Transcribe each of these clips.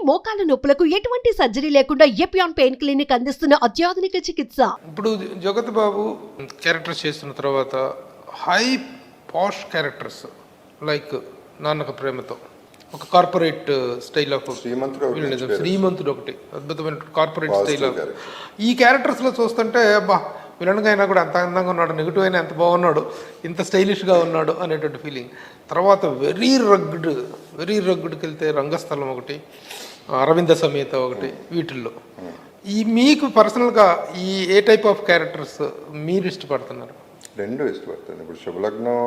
మోకాల నొప్పులకు ఎటువంటి సర్జరీ లేకుండా ఎపియాన్ పెయిన్ క్లినిక్ అందిస్తున్న అత్యాధునిక చికిత్స. ఇప్పుడు జగత్ బాబు క్యారెక్టర్స్ చేస్తున్న తర్వాత హై పాష్ క్యారెక్టర్స్ లైక్ నాన్నక ప్రేమతో ఒక కార్పొరేట్ స్టైల్ ఆఫ్ శ్రీమంతుడు ఒకటి అద్భుతమైన కార్పొరేట్ స్టైల్ ఆఫ్ ఈ క్యారెక్టర్స్లో చూస్తుంటే అబ్బా విలన్గా అయినా కూడా అంత అందంగా ఉన్నాడు, నెగిటివ్ అయినా ఎంత బాగున్నాడు, ఇంత స్టైలిష్గా ఉన్నాడు అనేటువంటి ఫీలింగ్. తర్వాత వెరీ రగ్డ్కి వెళ్తే రంగస్థలం ఒకటి, అరవింద సమేత ఒకటి, వీటిల్లో ఈ మీకు పర్సనల్గా ఈ ఏ టైప్ ఆఫ్ క్యారెక్టర్స్ మీరు ఇష్టపడుతున్నారు? రెండు ఇష్టపడతాను. ఇప్పుడు శుభలగ్నం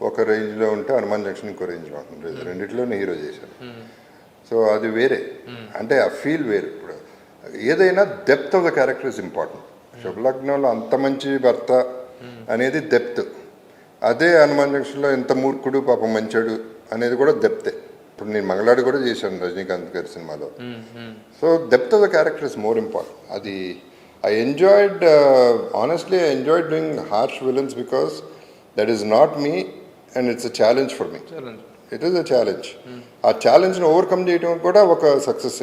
ఒక రేంజ్లో ఉంటే హనుమాన్ జంక్షన్ ఇంకో రేంజ్లో ఉంటుంది. రెండిట్లోనే హీరో చేశాను. సో అది వేరే, అంటే ఆ ఫీల్ వేరే. ఇప్పుడు ఏదైనా depth of the character is important. శుభలగ్నంలో అంత మంచి భర్త అనేది డెప్త్, అదే హనుమాన్ జంక్షన్లో ఎంత మూర్ఖుడు పాపం మంచాడు అనేది కూడా డెప్తే. ఇప్పుడు నేను మంగళాడు కూడా చేశాను రజనీకాంత్ గారి సినిమాలో. So depth of the character is more important. అది I enjoyed, honestly I enjoyed doing harsh villains because that is not me and it's a challenge for me. It is a challenge. ఆ ఛాలెంజ్ని overcome చేయడం కూడా ఒక success.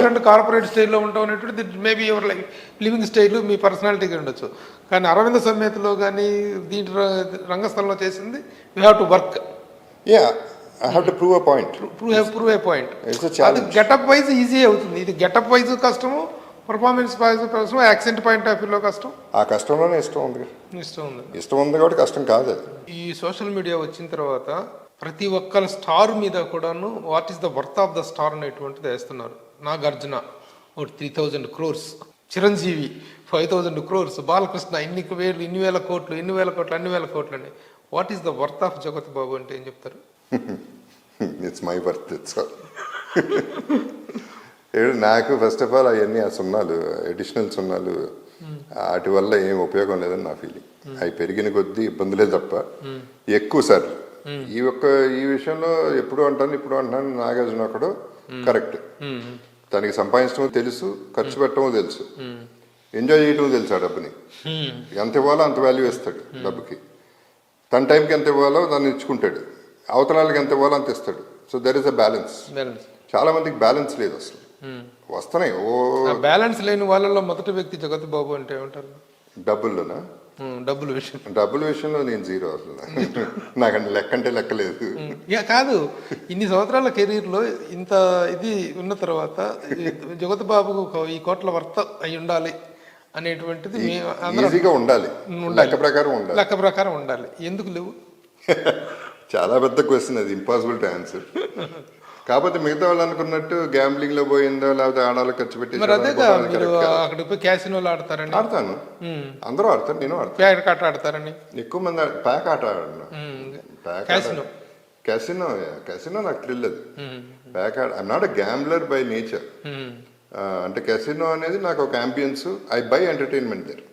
And corporate స్టైల్లో ఉంటాం అనేటువంటి maybe your like living style మీ పర్సనాలిటీగా ఉండొచ్చు. కానీ అరవింద సమేతలో కానీ దీంట్లో రంగస్థలంలో చేసింది you have to work. Yeah, I have to prove a point. Prove a point. అది గెటప్ వైజ్ ఈజీ అవుతుంది. ఇది గెటప్ వైజ్ కష్టము, పర్ఫార్మెన్స్ వైజ్ కష్టం, యాక్సెంట్ పాయింట్ ఆఫ్ వ్యూలో కష్టం. ఆ కష్టంలోనే ఇష్టం ఉంది. ఇష్టం ఉంది కాబట్టి కష్టం కాదు. ఈ సోషల్ మీడియా వచ్చిన తర్వాత ప్రతి ఒక్కరి స్టార్ మీద కూడాను what is the worth of the star అనేటువంటిది వేస్తున్నారు. నాగార్జున 3000 crores, చిరంజీవి 5000 crores, బాలకృష్ణ ఇన్ని వేల కోట్లు అని. What is the worth of జగత్ బాబు అంటే ఏం చెప్తారు? It's my worth. ఇట్స్ నాకు ఫస్ట్ ఆఫ్ ఆల్ అవన్నీ ఆ సున్నాలు, అడిషనల్ సున్నాలు, వాటి వల్ల ఏం ఉపయోగం లేదని నా ఫీలింగ్. అవి పెరిగిన కొద్దీ ఇబ్బందులే తప్ప ఎక్కువ సార్లు ఈ విషయంలో ఎప్పుడు అంటాను ఇప్పుడు అంటున్నాను. నాగార్జున ఒకడు కరెక్ట్. తనకి సంపాదించడం తెలుసు, ఖర్చు పెట్టడం తెలుసు, ఎంజాయ్ చేయడం తెలుసు. ఆ డబ్బుని ఎంత ఇవ్వాలో అంత వాల్యూ ఇస్తాడు డబ్బుకి. తన టైంకి ఎంత ఇవ్వాలో దాన్ని ఇచ్చుకుంటాడు, అవతలాలకి ఎంత ఇవ్వాలో అంత ఇస్తాడు. So there is a balance. చాలా మందికి బ్యాలెన్స్ లేదు అసలు. వస్తున్నాయి బ్యాలెన్స్ లేని వాళ్ళలో మొదటి వ్యక్తి జగత్ బాబు అంటే ఏమంటారు? డబ్బుల్లోనా? డబ్బుల విషయంలో నేను జీరో. అసలు నాకంటే లెక్క అంటే లెక్క లేదు. కాదు, ఇన్ని సంవత్సరాల కెరీర్లో ఇంత ఇది ఉన్న తర్వాత జగత్ బాబు ఈ కోట్ల వర్త అయి ఉండాలి అనేటువంటిది ఈజీగా ఉండాలి, లెక్క ప్రకారం ఉండాలి. ఎందుకు లేవు? చాలా పెద్ద క్వశ్చన్ అది, ఇంపాసిబుల్ టు ఆన్సర్. కాకపోతే మిగతా వాళ్ళు అనుకున్నట్టు గ్యాంబ్లింగ్ లో పోయిందో లేకపోతే ఆడాలో ఖర్చు పెట్టి క్యాసినోలో ఆడతారని. ఆడతాను, అందరూ ఆడతారు, నేను ఆడతాను. ప్యాక్ ఆట ఆడతారని ఎక్కువ మంది. ప్యాక్ ఆట ఆడను. క్యాసినో నాకు థ్రిల్ అది. ప్యాక్ ఆట I'm not a gambler by nature. అంటే క్యాసినో అనేది నాకు ఒక ambience, I buy entertainment there.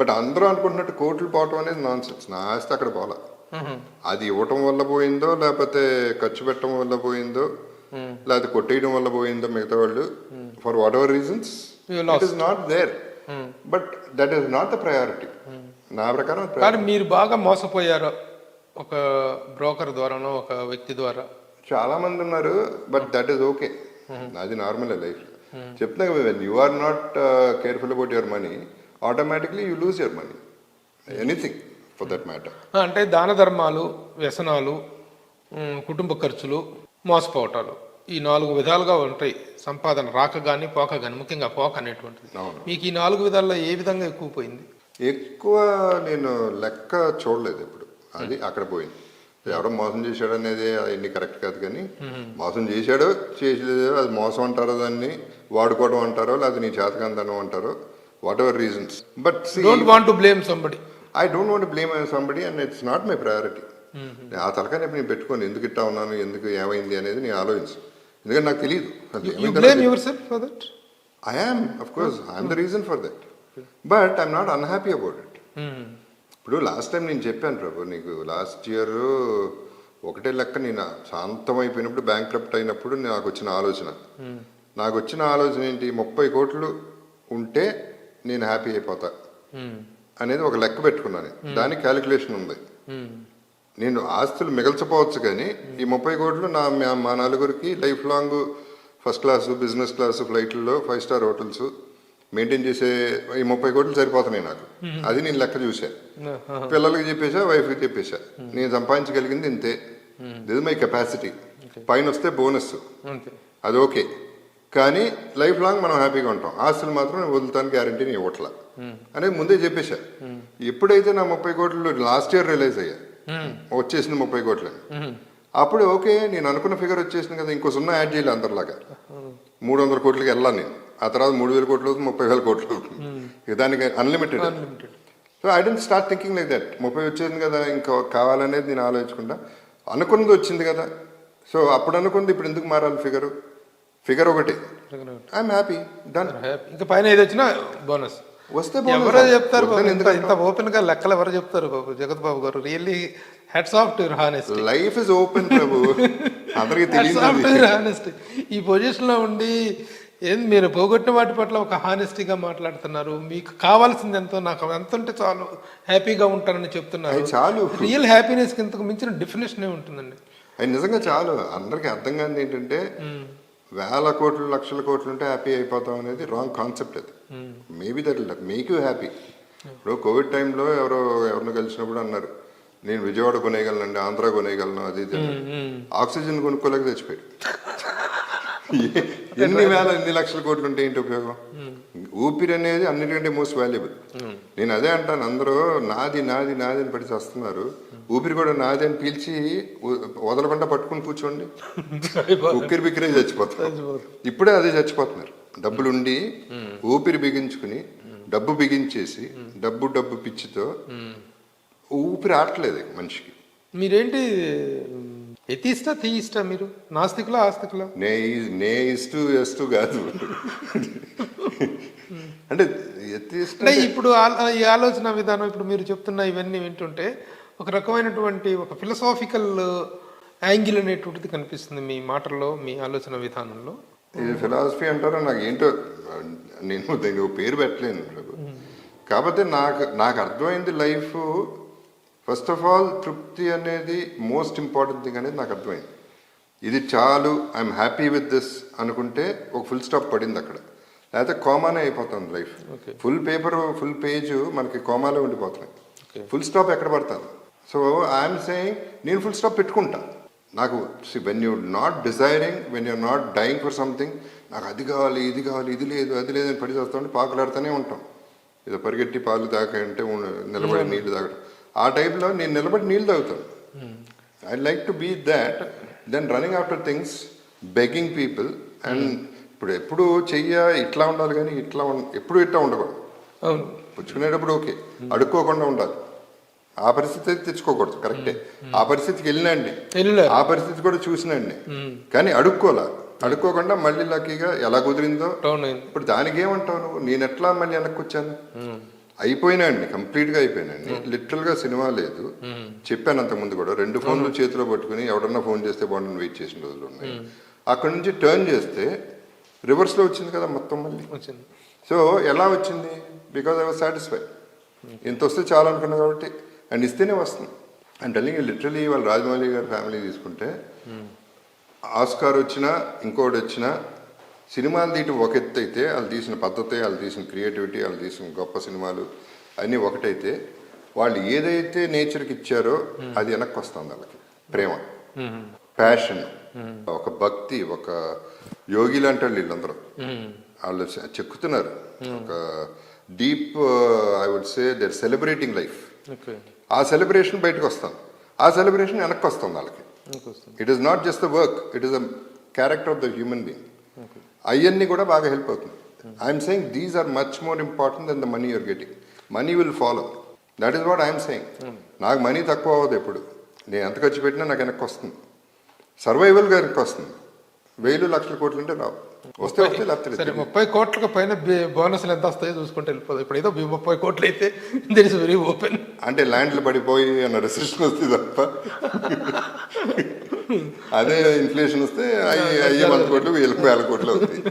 But అందరూ అనుకుంటున్నట్టు కోట్లు పోవటం అనేది నాన్ సెన్స్. నా ఆస్తి అక్కడ పోలా. అది ఇవ్వటం వల్ల పోయిందో లేకపోతే ఖర్చు పెట్టడం వల్ల పోయిందో లేకపోతే కొట్టేయడం వల్ల పోయిందో మిగతా వాళ్ళు for whatever reasons it is not there. But that is not the priority నా ప్రకారం. కానీ మీరు బాగా మోసపోయారు ఒక బ్రోకర్ ద్వారానో ఒక వ్యక్తి ద్వారా? చాలా మంది ఉన్నారు, బట్ దట్ ఈస్ ఓకే. అది నార్మల్ లైఫ్. చెప్తున్నా when you are not careful about your money, automatically you lose your money, anything for that matter. అంటే దాన ధర్మాలు, వ్యసనాలు, కుటుంబ ఖర్చులు, మోసపోవటాలు, ఈ 4 విధాలుగా ఉంటాయి. సంపాదన రాక కానీ పోక కానీ, ముఖ్యంగా పోక అనేటువంటిది. మీకు ఈ 4 విధాల్లో ఏ విధంగా ఎక్కువ పోయింది? ఎక్కువ నేను లెక్క చూడలేదు ఎప్పుడు. అది అక్కడ పోయింది. ఎవడో మోసం చేశాడు అనేది అవన్నీ కరెక్ట్ కాదు. కానీ మోసం చేశాడో చేసలేదో అది మోసం అంటారో, దాన్ని వాడుకోవడం అంటారో, లేకపోతే నీ చేతకందనం అంటారో, what ever reasons. But don't want to blame somebody. I don't want to blame somebody and it's not my priority. ఆ తలకాయ నేను పెట్టుకోండి, ఎందుకు ఇట్టా ఉన్నాను, ఎందుకు ఏమైంది అనేది నేను ఆలోచించు. ఎందుకంటే నాకు తెలియదు. You blame yourself for that? I am, of course. I am the reason for that. But I'm not unhappy about it. ఇప్పుడు లాస్ట్ టైం నేను చెప్పాను ప్రభు నీకు, లాస్ట్ ఇయర్ ఒకటే లెక్క నేను శాంతమైపోయినప్పుడు, బ్యాంక్రప్ట్ అయినప్పుడు నాకు వచ్చిన ఆలోచన ఏంటి, 30 కోట్లు ఉంటే నేను హ్యాపీ అయిపోతా అనేది ఒక లెక్క పెట్టుకున్నాను. దానికి క్యాలిక్యులేషన్ ఉంది. నేను ఆస్తులు మిగల్చపోవచ్చు కానీ ఈ 30 కోట్లు మా నలుగురికి life long first class business class ఫ్లైట్లలో 5-స్టార్ హోటల్స్ మెయింటైన్ చేసే ఈ 30 కోట్లు సరిపోతున్నాయి నాకు. అది నేను లెక్క చూసా, పిల్లలకి చెప్పేసా, వైఫ్కి చెప్పేసా, నేను సంపాదించగలిగింది ఇంతే, దిస్ మై కెపాసిటీ, పైన వస్తే బోనస్, అది ఓకే. కానీ లైఫ్ లాంగ్ మనం హ్యాపీగా ఉంటాం, ఆస్తులు మాత్రం నేను వదులుతాను గ్యారంటీ నేను ఇవ్వట్లా అనేది ముందే చెప్పేశా. ఎప్పుడైతే నా 30 కోట్లు లాస్ట్ ఇయర్ రియలైజ్ అయ్యా వచ్చేసింది 30 కోట్లు, అప్పుడు ఓకే నేను అనుకున్న ఫిగర్ వచ్చేసింది కదా, ఇంకో 0 యాడ్ చేయాలి అందరిలాగా 300 కోట్లకి వెళ్ళాను నేను. ఆ తర్వాత 3,000 కోట్లు అవుతుంది, 30,000 కోట్లు అవుతుంది, ఇక దానికి unlimited. So I don't start thinking like that. 30 వచ్చేసింది కదా ఇంకా కావాలనేది నేను ఆలోచించకుండా అనుకున్నది వచ్చింది కదా, సో అప్పుడు అనుకుంది ఇప్పుడు ఎందుకు మారాలి ఫిగర్ ఒకటి, ఐఎమ్ హ్యాపీ డన్. ఇంకా పైన ఏది వచ్చినా బోనస్ వస్తే ఎవరో చెప్తారు ఇంత ఓపెన్ గా లెక్కలు ఎవరు చెప్తారు బాబు, జగత్ బాబు గారు. Really hats off to your honesty. Life is open Prabhu, అందరికీ తెలియదు. ఈ పొజిషన్ లో ఉండి ఏం మీరు పోగొట్టిన వాటి పట్ల ఒక హానెస్టీగా మాట్లాడుతున్నారు. మీకు కావాల్సింది ఎంతో, నాకు ఎంత ఉంటే చాలు హ్యాపీగా ఉంటానని చెప్తున్నారు. చాలు, రియల్ హ్యాపీనెస్ కి ఇంతకు మించిన డెఫినేషన్ ఉంటుందండి. అది నిజంగా చాలు. అందరికి అర్థం కాదు ఏంటంటే 1,000 కోట్లు 1,00,000 కోట్లు ఉంటే హ్యాపీ అయిపోతాం అనేది రాంగ్ కాన్సెప్ట్. అది maybe that will make you happy. ఇప్పుడు కోవిడ్ టైంలో ఎవరిని కలిసినప్పుడు అన్నారు నేను విజయవాడ కొనేయగలను, ఆంధ్ర కొనేయగలను, అది ఆక్సిజన్ కొనుక్కోలేక తెచ్చిపోయాడు. ఎన్ని లక్షల కోట్లు ఉంటే ఏంటి ఉపయోగం? ఊపిరి అనేది అన్నిటికంటే మోస్ట్ వాల్యుబుల్. నేను అదే అంటాను, అందరూ నాది నాది నాది అని పడి వస్తున్నారు, ఊపిరి కూడా నాది అని పీల్చి వదలకుండా పట్టుకుని కూర్చోండి, ఉక్కిరి బిక్కిరే చచ్చిపోతారు. ఇప్పుడే అదే చచ్చిపోతున్నారు. డబ్బులుండి ఊపిరి బిగించుకుని డబ్బు బిగించేసి డబ్బు పిచ్చితో ఊపిరి ఆటలేదు మనిషికి. మీరేంటి ఎతిస్తా తీయిస్తా, మీరు నాస్తికులా ఆస్తికులా? నే ఇస్తూ ఎస్తూ కాదు అంటే అంటే ఇప్పుడు ఈ ఆలోచన విధానం ఇప్పుడు మీరు చెప్తున్న ఇవన్నీ వింటుంటే ఒక రకమైనటువంటి ఒక ఫిలసాఫికల్ యాంగిల్ అనేటువంటిది కనిపిస్తుంది మీ మాటల్లో, మీ ఆలోచన విధానంలో. ఇది ఫిలాసఫీ అంటారో నాకు ఏంటో, నేను దీనికి పేరు పెట్టలేను. కాకపోతే నాకు అర్థమైంది లైఫ్ ఫస్ట్ ఆఫ్ ఆల్ తృప్తి అనేది మోస్ట్ ఇంపార్టెంట్ థింగ్ అనేది నాకు అర్థమైంది. ఇది చాలు, ఐఎమ్ హ్యాపీ విత్ దిస్ అనుకుంటే ఒక ఫుల్ స్టాప్ పడింది అక్కడ, లేకపోతే కోమానే అయిపోతుంది లైఫ్. ఫుల్ పేజ్ మనకి కోమాలో ఉండిపోతున్నాయి, ఫుల్ స్టాప్ ఎక్కడ పడుతుంది. సో ఐఎమ్ సేయింగ్ నేను ఫుల్ స్టాప్ పెట్టుకుంటా. నాకు when you not desiring, when you're not dying for something, నాకు అది కావాలి ఇది కావాలి ఇది లేదు అది లేదని పడి చేస్తామంటే పాకులాడుతూనే ఉంటాం. ఏదో పరిగెట్టి పాలు తాకంటే నిలబడి నీళ్లు తాగడం, ఆ టైప్లో నేను నిలబడి నీళ్ళు తాగుతాను. I like to be that than running after things, begging people. And ఇప్పుడు ఎప్పుడు ఇట్లా ఉండాలి కానీ ఎప్పుడు ఇట్లా ఉండకూడదు. పుచ్చుకునేటప్పుడు ఓకే, అడుక్కోకుండా ఉండాలి. ఆ పరిస్థితి అయితే తెచ్చుకోకూడదు, కరెక్టే. ఆ పరిస్థితికి వెళ్ళినండి, ఆ పరిస్థితి కూడా చూసినండి, కానీ అడుక్కోకుండా మళ్ళీ లక్కీగా ఎలా కుదిరిందో. ఇప్పుడు దానికి ఏమంటావు నువ్వు? నేను ఎట్లా మళ్ళీ వెనక్కి వచ్చాను? అయిపోయినాండి, కంప్లీట్గా అయిపోయినాండి. లిటరల్గా సినిమా లేదు. చెప్పాను అంతకుముందు కూడా, 2 ఫోన్లు చేతిలో పట్టుకుని ఎవడన్నా ఫోన్ చేస్తే బాగుండని వెయిట్ చేసిన రోజులు ఉన్నాయి. అక్కడ నుంచి టర్న్ చేస్తే రివర్స్లో వచ్చింది కదా మొత్తం మళ్ళీ వచ్చింది. సో ఎలా వచ్చింది? Because I was satisfied. ఇంత వస్తే చాలా అనుకున్నా కాబట్టి, అండ్ ఇస్తేనే వస్తుంది. అండ్ టెల్లింగ్ లిటరలీ వాళ్ళ రాజమౌళి గారి ఫ్యామిలీ తీసుకుంటే ఆస్కార్ వచ్చినా ఇంకోటి వచ్చినా సినిమాలు తీయటం ఒక ఎత్తు అయితే, వాళ్ళు తీసిన పద్ధతి, వాళ్ళు తీసిన క్రియేటివిటీ, వాళ్ళు తీసిన గొప్ప సినిమాలు అన్నీ ఒకటైతే, వాళ్ళు ఏదైతే నేచర్కి ఇచ్చారో అది వెనక్కి వస్తుంది. వాళ్ళకి ప్రేమ, ప్యాషన్, ఒక భక్తి, ఒక యోగి లాంటి వాళ్ళు వీళ్ళందరూ. వాళ్ళు చెక్కుతున్నారు ఒక deep, I would say they're celebrating life. ఆ సెలబ్రేషన్ బయటకు వస్తాను, ఆ సెలబ్రేషన్ వెనక్కి వస్తుంది వాళ్ళకి. It is not just the work, it is the character of the human being. అవన్నీ కూడా బాగా హెల్ప్ అవుతుంది. I'm saying these are much more important than the money you're getting. Money will follow, that is what I'm saying. నాకు money తక్కువ అవ్వదు ఎప్పుడు, నేను ఎంత ఖర్చు పెట్టినా నాకు వెనక్కి వస్తుంది, సర్వైవల్గా వెనక్కి వస్తుంది. 1,000 లక్షల కోట్లు అంటే రావు, వస్తే లేకపోతే 30 కోట్లకు పైన బోనస్లు ఎంత వస్తాయో చూసుకుంటే వెళ్ళిపోదు. ఇప్పుడు ఏదో 30 కోట్లు అయితే దట్ ఇస్ వెరీ ఓపెన్. అంటే ల్యాండ్లు పడిపోయి అన్న రెసిస్టెన్స్ వస్తుంది తప్ప, అదే ఇన్ఫ్లేషన్ వస్తే 5,000 కోట్లు 1,000 కోట్లు అవుతాయి.